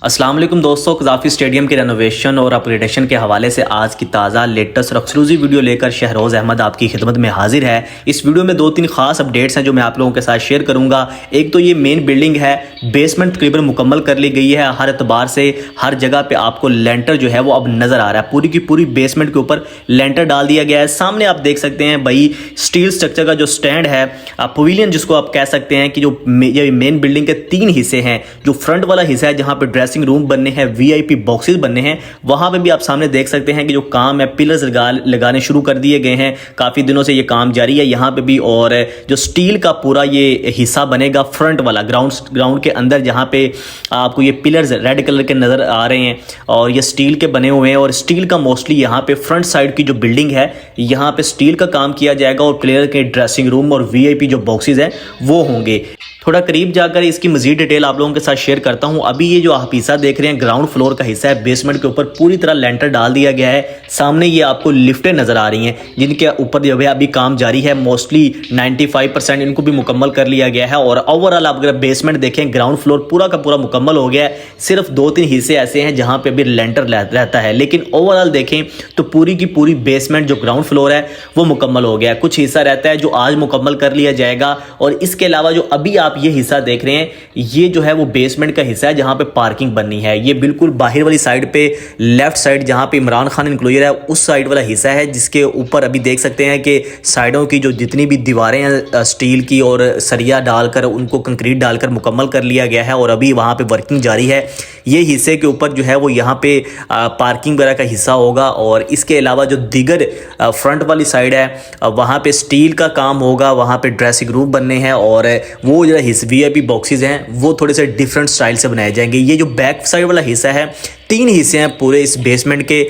अस्सलाम वालेकुम दोस्तों, कज़ाफ़ी स्टेडियम के रेनोवेशन और अपग्रेडेशन के हवाले से आज की ताज़ा लेटेस्ट और एक्सक्लूसिव वीडियो लेकर शहरोज़ अहमद आपकी खिदमत में हाजिर है। इस वीडियो में 2-3 खास अपडेट्स हैं जो मैं आप लोगों के साथ शेयर करूंगा। एक तो ये मेन बिल्डिंग है, बेसमेंट तकरीबन मुकम्मल कर ली गई है। हर एतबार से हर जगह पर आपको लेंटर जो है वो अब नज़र आ रहा है। पूरी की पूरी बेसमेंट के ऊपर लेंटर डाल दिया गया है। सामने आप देख सकते हैं भाई स्टील स्ट्रक्चर का जो स्टैंड है, पवेलियन जिसको आप कह सकते हैं कि जो ये मेन बिल्डिंग के 3 हिस्से हैं। जो फ्रंट वाला हिस्सा है जहाँ पे ड्रेसिंग रूम बनने हैं, वीआईपी बॉक्सेस बनने हैं, वहां पे भी आप सामने देख सकते हैं कि जो काम है पिलर्स लगाने शुरू कर दिए गए हैं। काफी दिनों से ये काम जारी है यहाँ पे भी। और जो स्टील का पूरा ये हिस्सा बनेगा फ्रंट वाला ग्राउंड के अंदर, जहाँ पे आपको ये पिलर्स रेड कलर के नजर आ रहे हैं और ये स्टील के बने हुए हैं। और स्टील का मोस्टली यहाँ पे फ्रंट साइड की जो बिल्डिंग है यहाँ पे स्टील का काम किया जाएगा और प्लेयर के ड्रेसिंग रूम और वीआईपी जो बॉक्सेस हैं वो होंगे। थोड़ा करीब जाकर इसकी मजीद डिटेल आप लोगों के साथ शेयर करता हूं। अभी ये जो आप हिस्सा देख रहे हैं ग्राउंड फ्लोर का हिस्सा है, बेसमेंट के ऊपर पूरी तरह लेंटर डाल दिया गया है। सामने ये आपको लिफ्टें नजर आ रही हैं जिनके ऊपर जो है अभी काम जारी है। मोस्टली 95% इनको भी मुकम्मल कर लिया गया है। और ओवरऑल आप अगर बेसमेंट देखें, ग्राउंड फ्लोर पूरा का पूरा मुकम्मल हो गया है। सिर्फ 2-3 हिस्से ऐसे हैं जहां पे अभी लेंटर रहता है, लेकिन ओवरऑल देखें तो पूरी की पूरी बेसमेंट जो ग्राउंड फ्लोर है वो मुकम्मल हो गया है। कुछ हिस्सा रहता है जो आज मुकम्मल कर लिया जाएगा। और इसके अलावा जो अभी आप ये हिस्सा देख रहे हैं ये जो है वो बेसमेंट का हिस्सा है जहां पे पार्किंग बननी है। ये बिल्कुल बाहर वाली साइड पे, लेफ्ट साइड जहां पे इमरान खान इंक्लोजर है उस साइड वाला हिस्सा है, जिसके ऊपर अभी देख सकते हैं कि साइडों की जो जितनी भी दीवारें हैं स्टील की और सरिया डालकर उनको कंक्रीट डालकर मुकम्मल कर लिया गया है और अभी वहां पे वर्किंग जारी है। ये हिस्से के ऊपर जो है वो यहाँ पे पार्किंग वगैरह का हिस्सा होगा। और इसके अलावा जो दिगर फ्रंट वाली साइड है वहाँ पे स्टील का काम होगा, वहाँ पे ड्रेसिंग रूम बनने हैं और वो जो वीआईपी बॉक्सेस हैं वो थोड़े से डिफरेंट स्टाइल से बनाए जाएंगे। ये जो बैक साइड वाला हिस्सा है, 3 हिस्से हैं पूरे इस बेसमेंट के।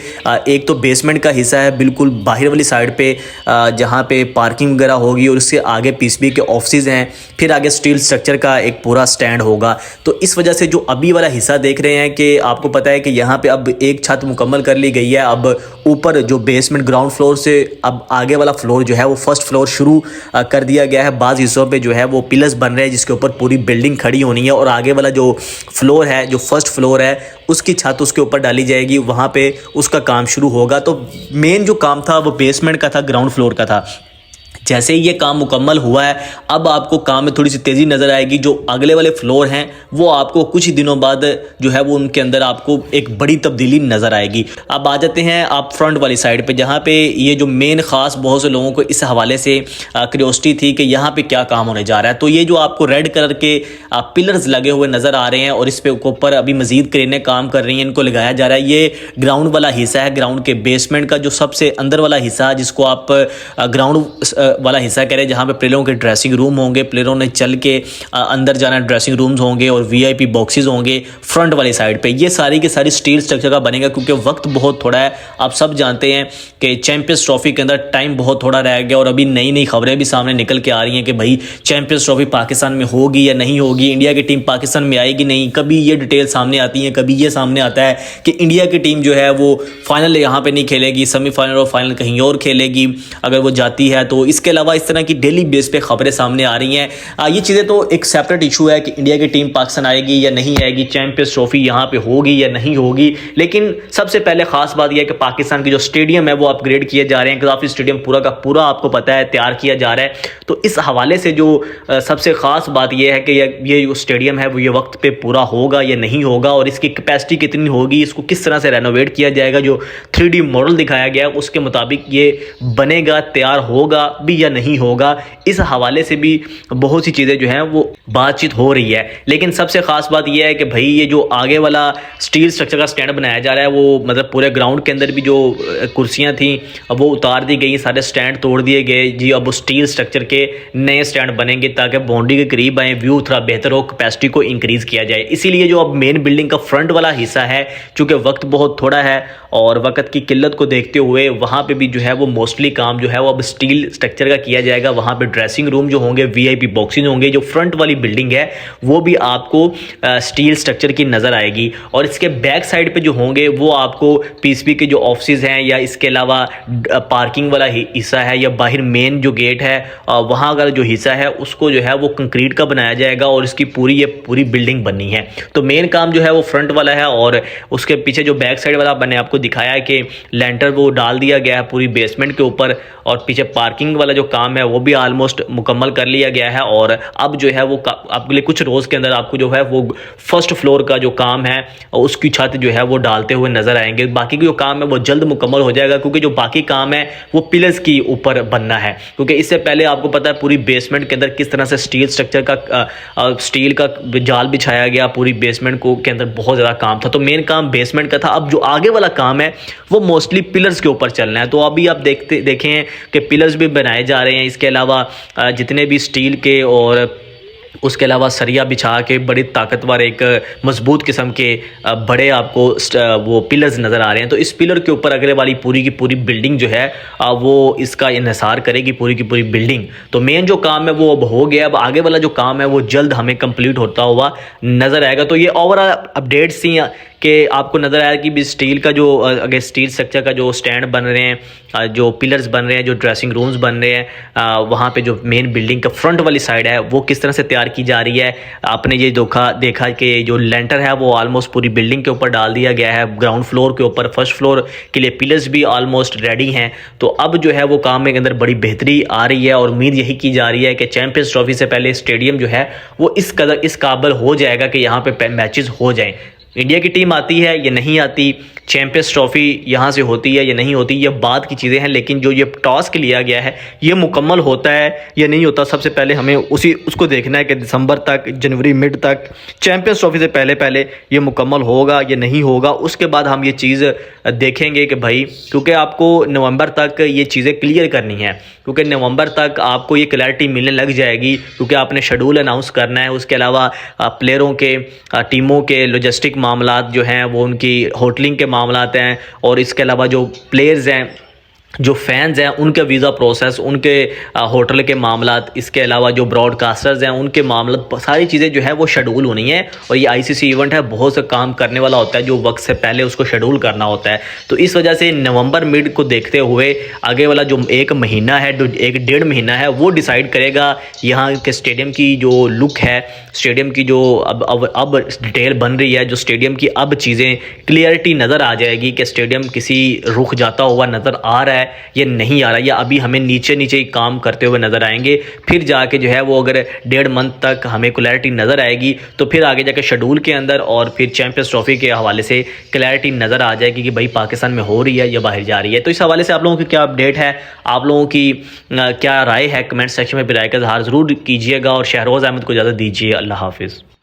एक तो बेसमेंट का हिस्सा है बिल्कुल बाहर वाली साइड पे जहाँ पे पार्किंग वगैरह होगी और उसके आगे पीसीबी के ऑफिस हैं। फिर आगे स्टील स्ट्रक्चर का एक पूरा स्टैंड होगा। तो इस वजह से जो अभी वाला हिस्सा देख रहे हैं कि आपको पता है कि यहाँ पे अब एक छत मुकम्मल कर ली गई है। अब ऊपर जो बेसमेंट ग्राउंड फ्लोर से अब आगे वाला फ्लोर जो है वो फर्स्ट फ्लोर शुरू कर दिया गया है। बाज़ हिस्सों पे जो है वो पिलर्स बन रहे हैं जिसके ऊपर पूरी बिल्डिंग खड़ी होनी है। और आगे वाला जो फ्लोर है, जो फर्स्ट फ्लोर है, उसकी छत उसके ऊपर डाली जाएगी, वहाँ पे उसका काम शुरू होगा। तो मेन जो काम था वो बेसमेंट का था, ग्राउंड फ्लोर का था। जैसे ही ये काम मुकम्मल हुआ है अब आपको काम में थोड़ी सी तेज़ी नज़र आएगी। जो अगले वाले फ्लोर हैं वो आपको कुछ ही दिनों बाद जो है वो उनके अंदर आपको एक बड़ी तब्दीली नज़र आएगी। अब आ जाते हैं आप फ्रंट वाली साइड पे, जहाँ पे ये जो मेन ख़ास बहुत से लोगों को इस हवाले से क्यूरियोसिटी थी कि यहाँ पे क्या काम होने जा रहा है। तो ये जो आपको रेड कलर के पिलर्स लगे हुए नज़र आ रहे हैं और इस पे ऊपर अभी मज़ीद क्रेनें काम कर रही हैं, इनको लगाया जा रहा है। ये ग्राउंड वाला हिस्सा है, ग्राउंड के बेसमेंट का जो सबसे अंदर वाला हिस्सा जिसको आप ग्राउंड वाला हिस्सा कह रहे हैं, जहाँ पे प्लेयरों के ड्रेसिंग रूम होंगे, प्लेयरों ने चल के अंदर जाना, ड्रेसिंग रूम्स होंगे और वीआईपी बॉक्सेस होंगे फ्रंट वाली साइड पे। ये सारी की सारी स्टील स्ट्रक्चर का बनेगा क्योंकि वक्त बहुत थोड़ा है। आप सब जानते हैं कि चैंपियंस ट्रॉफी के अंदर टाइम बहुत थोड़ा रह गया और अभी नई नई खबरें भी सामने निकल के आ रही हैं कि भाई चैंपियंस ट्रॉफी पाकिस्तान में होगी या नहीं होगी, इंडिया की टीम पाकिस्तान में आएगी नहीं। कभी ये डिटेल सामने आती है, कभी ये सामने आता है कि इंडिया की टीम जो है वो फाइनल यहाँ पे नहीं खेलेगी, सेमीफाइनल और फाइनल कहीं और खेलेगी अगर वो जाती है। तो इसके अलावा इस तरह की डेली बेस पे खबरें सामने आ रही हैं। ये चीज़ें तो एक सेपरेट इशू है कि इंडिया की टीम पाकिस्तान आएगी या नहीं आएगी, चैंपियंस ट्रॉफी यहाँ पे होगी या नहीं होगी। लेकिन सबसे पहले खास बात यह है कि पाकिस्तान की जो स्टेडियम है वो अपग्रेड किए जा रहे हैं। कज़ाफ़ी स्टेडियम पूरा का पूरा आपको पता है तैयार किया जा रहा है। तो इस हवाले से जो सबसे खास बात यह है कि ये जो स्टेडियम है वो ये वक्त पे पूरा होगा या नहीं होगा और इसकी कैपेसिटी कितनी होगी, इसको किस तरह से रेनोवेट किया जाएगा। जो 3D मॉडल दिखाया गया है उसके मुताबिक ये बनेगा, तैयार होगा भी या नहीं होगा। इस हवाले से भी बहुत सी चीज़ें जो हैं वो बातचीत हो रही है। लेकिन सबसे खास बात यह है कि भाई ये जो आगे वाला स्टील स्ट्रक्चर का स्टैंड बनाया जा रहा है वो मतलब पूरे ग्राउंड के अंदर भी जो कुर्सियां थी अब वो उतार दी गई, सारे स्टैंड तोड़ दिए गए जी। अब स्टील स्ट्रक्चर के नए स्टैंड बनेंगे ताकि बाउंड्री के करीब आए, व्यू थोड़ा बेहतर हो, कैपेसिटी को इंक्रीज़ किया जाए। इसीलिए जो अब मेन बिल्डिंग का फ्रंट वाला हिस्सा है, चूँकि वक्त बहुत थोड़ा है और वक्त की किल्लत को देखते हुए वहाँ पे भी जो है वो मोस्टली काम जो है वो अब स्टील स्ट्रक्चर का किया जाएगा। वहाँ पे ड्रेसिंग रूम जो होंगे, वीआईपी बॉक्सिंग होंगे, जो फ्रंट वाली बिल्डिंग है वो भी आपको स्टील स्ट्रक्चर की नज़र आएगी। और इसके बैक साइड पे जो होंगे वो आपको पीसीबी के जो ऑफिस हैं या इसके अलावा पार्किंग वाला हिस्सा है या बाहर मेन जो गेट है वहाँ का जो हिस्सा है उसको जो है वो कंक्रीट का बनाया जाएगा और इसकी ये पूरी बिल्डिंग बननी है। तो मेन काम जो है वो फ्रंट वाला है और उसके पीछे जो बैक साइड वाला मैंने आपको दिखाया है कि लेंटर वो डाल दिया गया है पूरी बेसमेंट के ऊपर, और पीछे पार्किंग वाला जो काम है वो भी ऑलमोस्ट मुकम्मल कर लिया गया है। और अब जो है वो आपके लिए कुछ रोज़ के अंदर आपको जो है वो फर्स्ट फ्लोर का जो काम है उसकी छत जो है वो डालते हुए नजर आएंगे। बाकी जो काम है वो जल्द मुकम्मल हो जाएगा, क्योंकि जो बाकी काम है वो पिलर्स की ऊपर बनना है। क्योंकि इससे पहले आपको पता है पूरी बेसमेंट के अंदर किस तरह से स्टील स्ट्रक्चर का स्टील का जाल बिछाया गया, पूरी बेसमेंट को के अंदर बहुत ज़्यादा काम था। तो मेन काम बेसमेंट का था। अब जो आगे वाला काम है वो मोस्टली पिलर्स के ऊपर चलना है। तो अभी आप देखें कि पिलर्स भी बनाए जा रहे हैं, इसके अलावा जितने भी स्टील के और उसके अलावा सरिया बिछा के बड़ी ताकतवर एक मजबूत किस्म के बड़े आपको वो पिलर्स नज़र आ रहे हैं। तो इस पिलर के ऊपर अगले वाली पूरी की पूरी बिल्डिंग जो है वो इसका इन्हिसार करेगी, पूरी की पूरी बिल्डिंग। तो मेन जो काम है वो अब हो गया। अब आगे वाला जो काम है वो जल्द हमें कंप्लीट होता हुआ नज़र आएगा। तो ये ओवरऑल अपडेट्स थी कि आपको नज़र आया कि भी स्टील का जो अगर स्टील स्ट्रक्चर का जो स्टैंड बन रहे हैं, जो पिलर्स बन रहे हैं, जो ड्रेसिंग रूम्स बन रहे हैं, वहाँ पे जो मेन बिल्डिंग का फ्रंट वाली साइड है वो किस तरह से तैयार की जा रही है। आपने ये देखा कि जो लेंटर है वो ऑलमोस्ट पूरी बिल्डिंग के ऊपर डाल दिया गया है। ग्राउंड फ्लोर के ऊपर फर्स्ट फ्लोर के लिए पिलर्स भी ऑलमोस्ट रेडी हैं। तो अब जो है वो काम के अंदर बड़ी बेहतरी आ रही है और उम्मीद यही की जा रही है कि चैंपियंस ट्रॉफी से पहले स्टेडियम जो है वो इस काबिल हो जाएगा कि यहाँ पे मैचेस हो जाएं। इंडिया की टीम आती है या नहीं आती, चैंपियंस ट्रॉफी यहाँ से होती है या नहीं होती, ये बात की चीज़ें हैं। लेकिन जो ये टास्क लिया गया है ये मुकम्मल होता है या नहीं होता, सबसे पहले हमें उसको देखना है कि दिसंबर तक, जनवरी मिड तक चैंपियंस ट्रॉफी से पहले ये मुकम्मल होगा या नहीं होगा। उसके बाद हम ये चीज़ देखेंगे कि भाई, क्योंकि आपको नवंबर तक ये चीज़ें क्लियर करनी है, क्योंकि नवंबर तक आपको ये क्लैरिटी मिलने लग जाएगी, क्योंकि आपने शेड्यूल अनाउंस करना है। उसके अलावा प्लेयरों के, टीमों के लॉजिस्टिक मामलात जो हैं वो उनकी होटलिंग के मामलात हैं, और इसके अलावा जो प्लेयर्स हैं, जो फैंस हैं, उनके वीज़ा प्रोसेस, उनके होटल के मामलात, इसके अलावा जो ब्रॉडकास्टर्स हैं उनके मामलात, सारी चीज़ें जो है वो शेड्यूल होनी है। और ये आईसीसी इवेंट है, बहुत से काम करने वाला होता है जो वक्त से पहले उसको शेड्यूल करना होता है। तो इस वजह से नवंबर मिड को देखते हुए आगे वाला जो एक महीना है, जो 1-1.5 महीना है, वो डिसाइड करेगा यहाँ के स्टेडियम की जो लुक है, स्टेडियम की जो अब डिटेल बन रही है, जो स्टेडियम की अब चीज़ें क्लियरिटी नज़र आ जाएगी कि स्टेडियम किसी रुख जाता हुआ नज़र आ रहा है ये नहीं आ रहा, या अभी हमें नीचे ही काम करते हुए नजर आएंगे। फिर जाके जो है वो अगर 1.5 मंथ तक हमें क्लैरिटी नजर आएगी तो फिर आगे जाके शेड्यूल के अंदर और फिर चैंपियंस ट्रॉफी के हवाले से क्लैरिटी नजर आ जाएगी कि भाई पाकिस्तान में हो रही है या बाहर जा रही है। तो इस हवाले से आप लोगों की क्या अपडेट है, आप लोगों की क्या राय है, कमेंट सेक्शन में राय का इजहार जरूर कीजिएगा और शहरोज़ अहमद को इजाज़त दीजिए। अल्लाह हाफिज़।